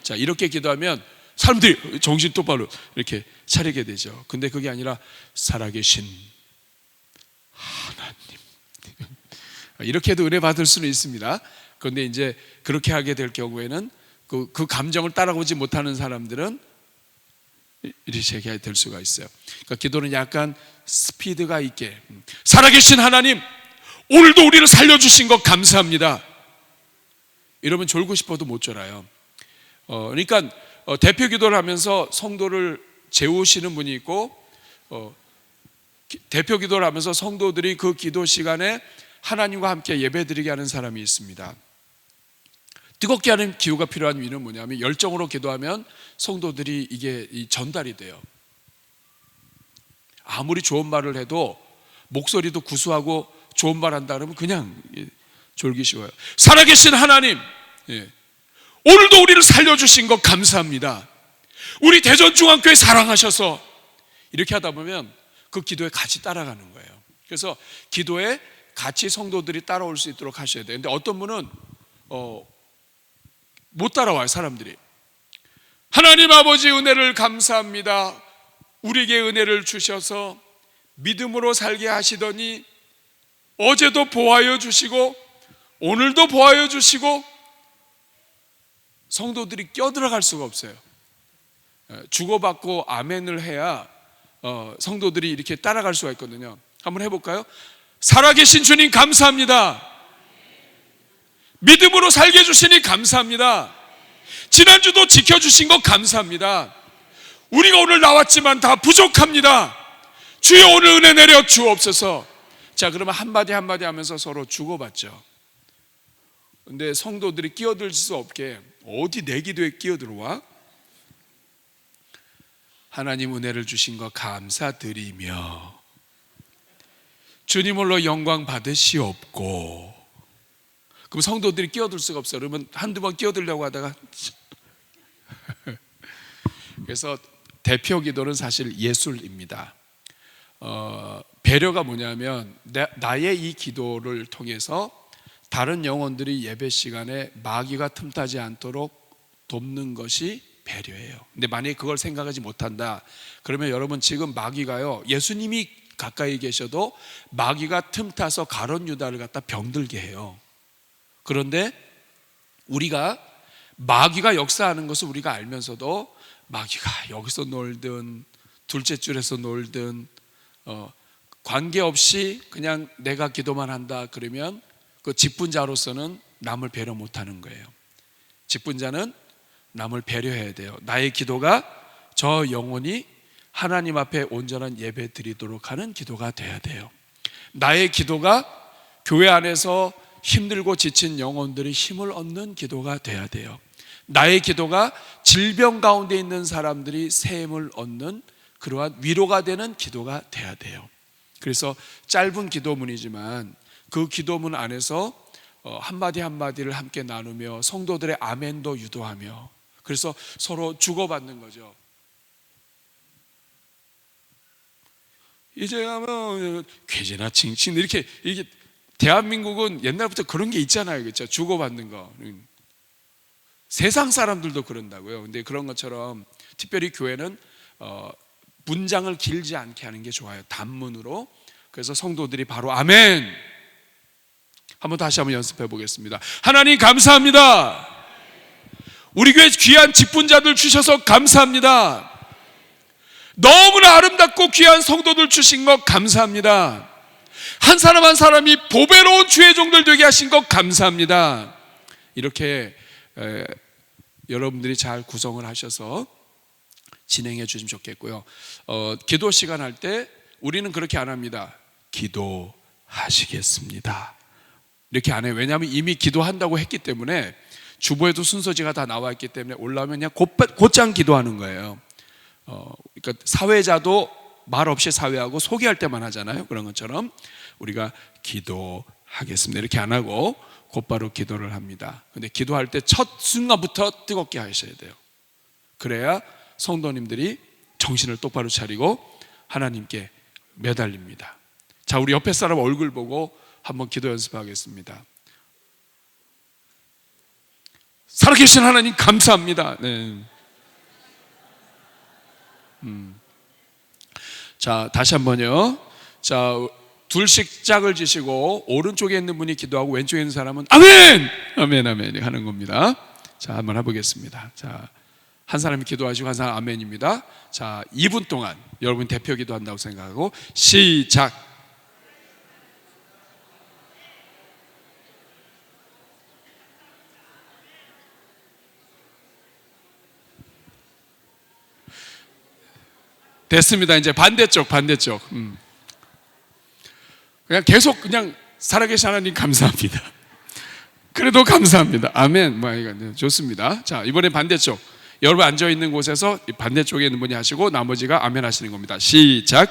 A: 자, 이렇게 기도하면 사람들이 정신 똑바로 이렇게 차리게 되죠. 근데 그게 아니라 살아계신 하나님. 이렇게 해도 은혜 받을 수는 있습니다. 그런데 이제 그렇게 하게 될 경우에는 그 감정을 따라오지 못하는 사람들은 이렇게 될 수가 있어요. 그러니까 기도는 약간 스피드가 있게, 살아계신 하나님, 오늘도 우리를 살려주신 것 감사합니다. 이러면 졸고 싶어도 못 졸아요. 그러니까 대표 기도를 하면서 성도를 재우시는 분이 있고, 대표 기도를 하면서 성도들이 그 기도 시간에 하나님과 함께 예배드리게 하는 사람이 있습니다. 뜨겁게 하는 기호가 필요한 이유는 뭐냐면 열정으로 기도하면 성도들이 이게 전달이 돼요. 아무리 좋은 말을 해도 목소리도 구수하고 좋은 말 한다 그러면 그냥 졸기 쉬워요. 살아계신 하나님, 오늘도 우리를 살려주신 것 감사합니다. 우리 대전중앙교회 사랑하셔서, 이렇게 하다 보면 그 기도에 같이 따라가는 거예요. 그래서 기도에 같이 성도들이 따라올 수 있도록 하셔야 돼요. 근데 어떤 분은 못 따라와요. 사람들이. 하나님 아버지 은혜를 감사합니다. 우리에게 은혜를 주셔서 믿음으로 살게 하시더니 어제도 보호하여 주시고 오늘도 보호하여 주시고, 성도들이 껴들어갈 수가 없어요. 주고받고 아멘을 해야 성도들이 이렇게 따라갈 수가 있거든요. 한번 해볼까요? 살아계신 주님 감사합니다. 믿음으로 살게 해주시니 감사합니다. 지난주도 지켜주신 것 감사합니다. 우리가 오늘 나왔지만 다 부족합니다. 주여 오늘 은혜 내려 주옵소서. 자, 그러면 한마디 한마디 하면서 서로 주고받죠. 근데 성도들이 끼어들 수 없게 어디 내 기도에 끼어들어와? 하나님 은혜를 주신 것 감사드리며 주님 홀로 영광 받으시옵고. 그럼 성도들이 끼어들 수가 없어요. 그러면 한두 번 끼어들려고 하다가 그래서 대표 기도는 사실 예술입니다. 배려가 뭐냐면 나의 이 기도를 통해서 다른 영혼들이 예배 시간에 마귀가 틈타지 않도록 돕는 것이 배려예요. 근데 만약에 그걸 생각하지 못한다, 그러면 여러분 지금 마귀가요, 예수님이 가까이 계셔도 마귀가 틈타서 가룟 유다를 갖다 병들게 해요. 그런데 우리가 마귀가 역사하는 것을 우리가 알면서도 마귀가 여기서 놀든 둘째 줄에서 놀든 관계없이 그냥 내가 기도만 한다 그러면 그 직분자로서는 남을 배려 못하는 거예요. 직분자는 남을 배려해야 돼요. 나의 기도가 저 영혼이 하나님 앞에 온전한 예배 드리도록 하는 기도가 돼야 돼요. 나의 기도가 교회 안에서 힘들고 지친 영혼들이 힘을 얻는 기도가 돼야 돼요. 나의 기도가 질병 가운데 있는 사람들이 샘을 얻는 그러한 위로가 되는 기도가 돼야 돼요. 그래서 짧은 기도문이지만 그 기도문 안에서 한마디 한마디를 함께 나누며 성도들의 아멘도 유도하며, 그래서 서로 주고받는 거죠. 이제 뭐 괴제나 칭칭 이렇게 대한민국은 옛날부터 그런 게 있잖아요, 그렇죠? 주고받는 거. 세상 사람들도 그런다고요. 근데 그런 것처럼 특별히 교회는 문장을 길지 않게 하는 게 좋아요. 단문으로. 그래서 성도들이 바로 아멘. 다시 한번 연습해 보겠습니다. 하나님 감사합니다. 우리 교회 귀한 직분자들 주셔서 감사합니다. 너무나 아름답고 귀한 성도들 주신 것 감사합니다. 한 사람 한 사람이 보배로운 주의 종들 되게 하신 것 감사합니다. 이렇게 여러분들이 잘 구성을 하셔서 진행해 주시면 좋겠고요. 기도 시간 할 때 우리는 그렇게 안 합니다. 기도하시겠습니다 이렇게 안 해요. 왜냐하면 이미 기도한다고 했기 때문에 주보에도 순서지가 다 나와 있기 때문에 올라오면 그냥 곧장 기도하는 거예요. 그러니까 사회자도 말 없이 사회하고 소개할 때만 하잖아요. 그런 것처럼 우리가 기도하겠습니다 이렇게 안 하고 곧바로 기도를 합니다. 근데 기도할 때 첫 순간부터 뜨겁게 하셔야 돼요. 그래야 성도님들이 정신을 똑바로 차리고 하나님께 매달립니다. 자, 우리 옆에 사람 얼굴 보고 한번 기도 연습하겠습니다. 살아계신 하나님 감사합니다. 네. 자, 다시 한번요. 자, 둘씩 짝을 지시고 오른쪽에 있는 분이 기도하고 왼쪽에 있는 사람은 아멘! 아멘, 아멘 하는 겁니다. 자, 한번 해보겠습니다. 자, 한 사람이 기도하시고 한 사람 아멘입니다. 자, 2분 동안 여러분 대표 기도한다고 생각하고 시작. 됐습니다. 이제 반대쪽. 그냥 계속 그냥 살아계신 하나님 감사합니다. 그래도 감사합니다. 아멘. 좋습니다. 자, 이번엔 반대쪽. 여러분 앉아 있는 곳에서 반대쪽에 있는 분이 하시고 나머지가 아멘 하시는 겁니다. 시작.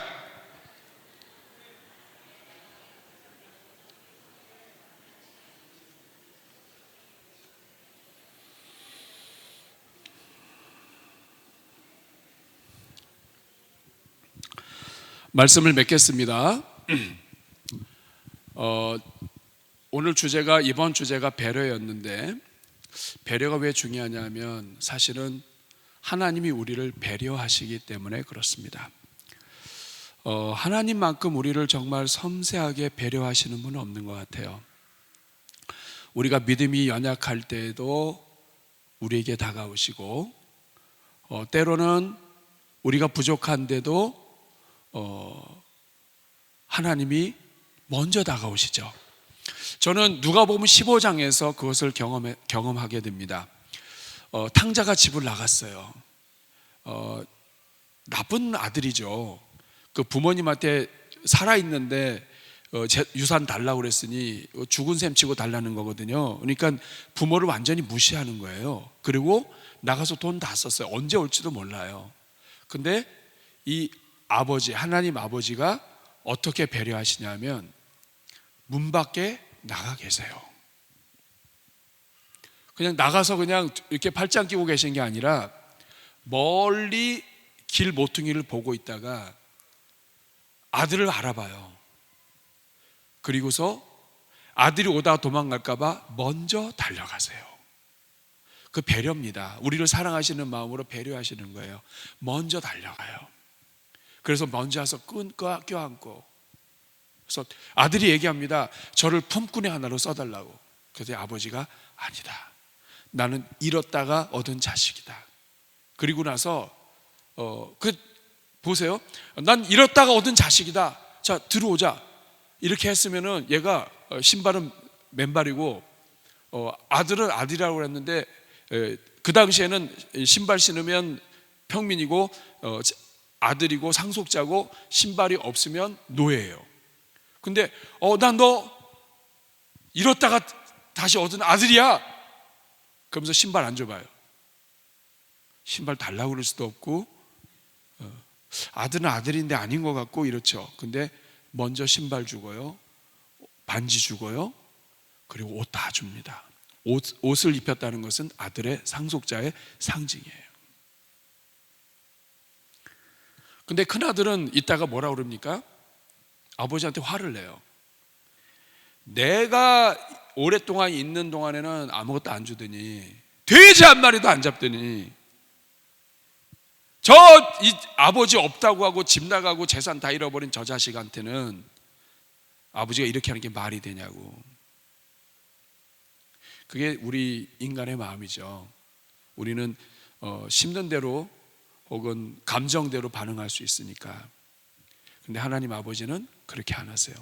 A: 말씀을 맺겠습니다. 오늘 주제가 이번 주제가 배려였는데 배려가 왜 중요하냐면 사실은 하나님이 우리를 배려하시기 때문에 그렇습니다. 하나님만큼 우리를 정말 섬세하게 배려하시는 분은 없는 것 같아요. 우리가 믿음이 연약할 때에도 우리에게 다가오시고 때로는 우리가 부족한데도 하나님이 먼저 다가오시죠. 저는 누가복음 15장에서 그것을 경험하게 됩니다. 탕자가 집을 나갔어요. 나쁜 아들이죠. 그 부모님한테 살아있는데 유산 달라고 그랬으니 죽은 셈 치고 달라는 거거든요. 그러니까 부모를 완전히 무시하는 거예요. 그리고 나가서 돈 다 썼어요. 언제 올지도 몰라요. 근데 이 아버지, 하나님 아버지가 어떻게 배려하시냐면 문 밖에 나가 계세요. 그냥 나가서 그냥 이렇게 팔짱 끼고 계신 게 아니라 멀리 길 모퉁이를 보고 있다가 아들을 알아봐요. 그리고서 아들이 오다가 도망갈까 봐 먼저 달려가세요. 그 배려입니다. 우리를 사랑하시는 마음으로 배려하시는 거예요. 먼저 달려가요. 그래서 먼저 와서 껴안고, 그래서 아들이 얘기합니다. 저를 품꾼의 하나로 써달라고. 그래서 아버지가 아니다, 나는 잃었다가 얻은 자식이다. 그리고 나서 보세요, 난 잃었다가 얻은 자식이다, 자 들어오자, 이렇게 했으면은 얘가 신발은 맨발이고 아들은 아들이라고 그랬는데 그 당시에는 신발 신으면 평민이고 아들이고 상속자고 신발이 없으면 노예예요. 근데 난 너 잃었다가 다시 얻은 아들이야. 그러면서 신발 안 줘봐요. 신발 달라고 그럴 수도 없고, 아들은 아들인데 아닌 것 같고 이렇죠. 근데 먼저 신발 주고요, 반지 주고요, 그리고 옷 다 줍니다. 옷을 입혔다는 것은 아들의 상속자의 상징이에요. 근데 큰아들은 이따가 뭐라 그럽니까? 아버지한테 화를 내요. 내가 오랫동안 있는 동안에는 아무것도 안 주더니, 돼지 한 마리도 안 잡더니, 이 아버지 없다고 하고 집 나가고 재산 다 잃어버린 저 자식한테는 아버지가 이렇게 하는 게 말이 되냐고. 그게 우리 인간의 마음이죠. 우리는 심는 대로 혹은 감정대로 반응할 수 있으니까. 근데 하나님 아버지는 그렇게 안 하세요.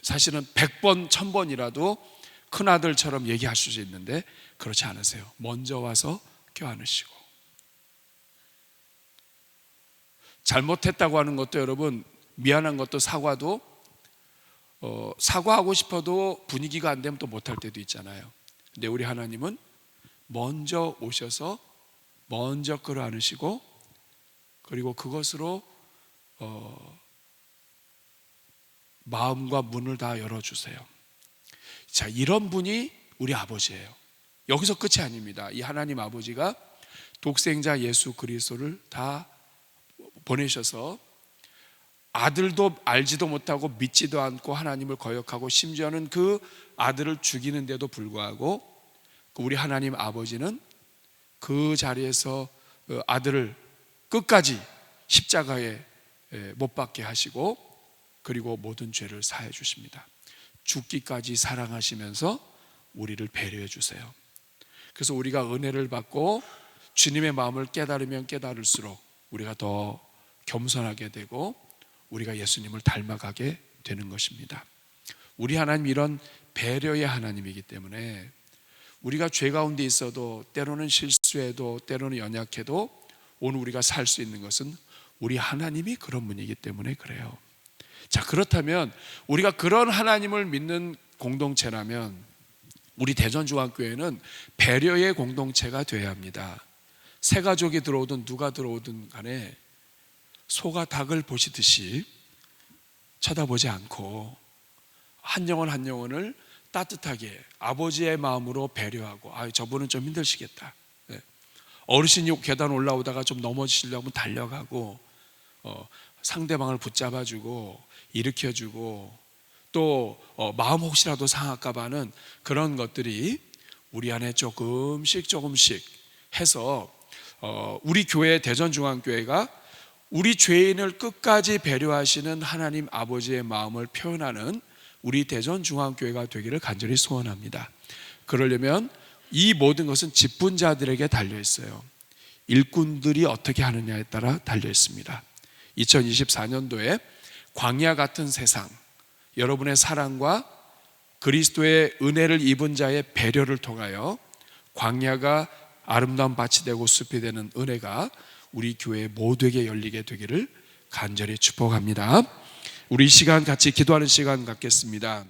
A: 사실은 100번 1000번이라도 큰아들처럼 얘기할 수 있는데 그렇지 않으세요. 먼저 와서 껴안으시고. 잘못했다고 하는 것도, 여러분, 미안한 것도, 사과도 사과하고 싶어도 분위기가 안 되면 또 못할 때도 있잖아요. 근데 우리 하나님은 먼저 오셔서 먼저 끌어안으시고, 그리고 그것으로 마음과 문을 다 열어주세요. 자, 이런 분이 우리 아버지예요. 여기서 끝이 아닙니다. 이 하나님 아버지가 독생자 예수 그리스도를 다 보내셔서 아들도 알지도 못하고 믿지도 않고 하나님을 거역하고 심지어는 그 아들을 죽이는데도 불구하고 우리 하나님 아버지는 그 자리에서 아들을 끝까지 십자가에 못 박게 하시고, 그리고 모든 죄를 사해 주십니다. 죽기까지 사랑하시면서 우리를 배려해 주세요. 그래서 우리가 은혜를 받고 주님의 마음을 깨달으면 깨달을수록 우리가 더 겸손하게 되고 우리가 예수님을 닮아가게 되는 것입니다. 우리 하나님 이런 배려의 하나님이기 때문에 우리가 죄 가운데 있어도, 때로는 실수해도, 때로는 연약해도 오늘 우리가 살 수 있는 것은 우리 하나님이 그런 분이기 때문에 그래요. 자, 그렇다면 우리가 그런 하나님을 믿는 공동체라면 우리 대전중앙교회는 배려의 공동체가 되어야 합니다. 새 가족이 들어오든 누가 들어오든 간에 소가 닭을 보시듯이 쳐다보지 않고 한 영혼 한 영혼을 따뜻하게 아버지의 마음으로 배려하고, 저분은 좀 힘드시겠다, 어르신이 계단 올라오다가 좀 넘어지시려고 달려가고 상대방을 붙잡아주고 일으켜주고, 또 마음 혹시라도 상할까 봐는 그런 것들이 우리 안에 조금씩 해서 우리 교회 대전중앙교회가 우리 죄인을 끝까지 배려하시는 하나님 아버지의 마음을 표현하는 우리 대전중앙교회가 되기를 간절히 소원합니다. 그러려면 이 모든 것은 직분자들에게 달려 있어요. 일꾼들이 어떻게 하느냐에 따라 달려 있습니다. 2024년도에 광야 같은 세상, 여러분의 사랑과 그리스도의 은혜를 입은 자의 배려를 통하여 광야가 아름다운 밭이 되고 숲이 되는 은혜가 우리 교회 모두에게 열리게 되기를 간절히 축복합니다. 우리 이 시간 같이 기도하는 시간 갖겠습니다.